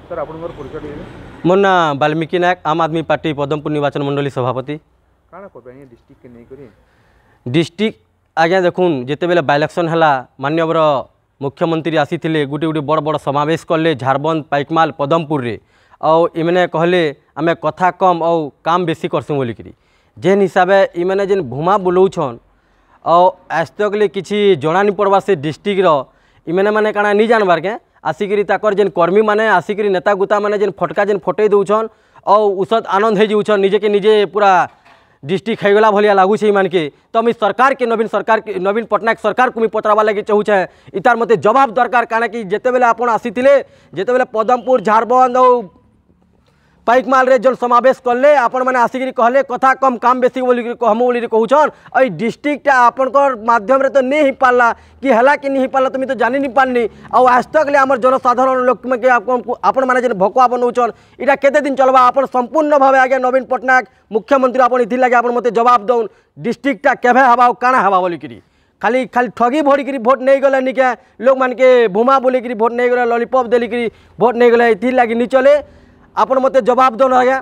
Sir आपनकर परिचय दिए मो ना वाल्मीकि नायक आम आदमी पार्टी पदमपुर निर्वाचन मंडली सभापति काना को डिस्ट्रिक्ट के नहीं करी डिस्ट्रिक्ट आज्ञा देखुन जिते बेले बाइलेक्शन है मानवर मुख्यमंत्री आसी गोटे गोटे बड़ बड़ समावेश कले झारबंद पाइकमाल पदमपुर रे इमने कहले आमे कथा कम और काम बेसी करसुँ बोलिकी जेन हिसाब से इमने जेन भूमा बुलाऊन और आज तक किसी जना नहीं पड़वा से डिस्ट्रिक्टर इमने मैंने काना नहीं जानबार के आसिकी ताकर जेन कर्मी मैंने आसिक नेता गुता मैंने जेन फटका जेन फटई दौन और उषद आनंद हो निजे के निजे पूरा डिस्ट्रिक्ट खाईगला भाया लगुच मान के तो मुझ सरकार के नवीन पट्टनायक सरकार को पचरावा लगे चाहूचे इतार मत जवाब दरकार कारण कि जिते बेले आप आसी जिते बेले पदमपुर झारबंद और पाइकमाल रे जन समावेश कले आपण मैंने आसिक कहले कथा कम काम बेसी बोली कहम बोली कहून और डिस्ट्रिक्टा आपनकर माध्यम रे तो नहीं ही पारला कि हला कि नहीं पारला तुम तो जानी नहीं पारनी और आज तक ले आमर जनसाधारण लोक में आपण मैंने जेन भकुआ बनौन इटा केते दिन चलबा आपण संपूर्ण भाव आगे नवीन पट्टनायक मुख्यमंत्री आपण इथि लगे आपण मते जवाब दौन डिस्ट्रिक्टा केभे हवा काଣା हवा बोलिकी खाली खाली ठगी भरिकी भोट नहीं गले निके लोग मान के भूमा बोलिकी भोट नहीं गले लॉलीपॉप देलिकी भोट नहीं गले इथि लगे नहीं चले आपण मते जवाब दौन आज्ञा।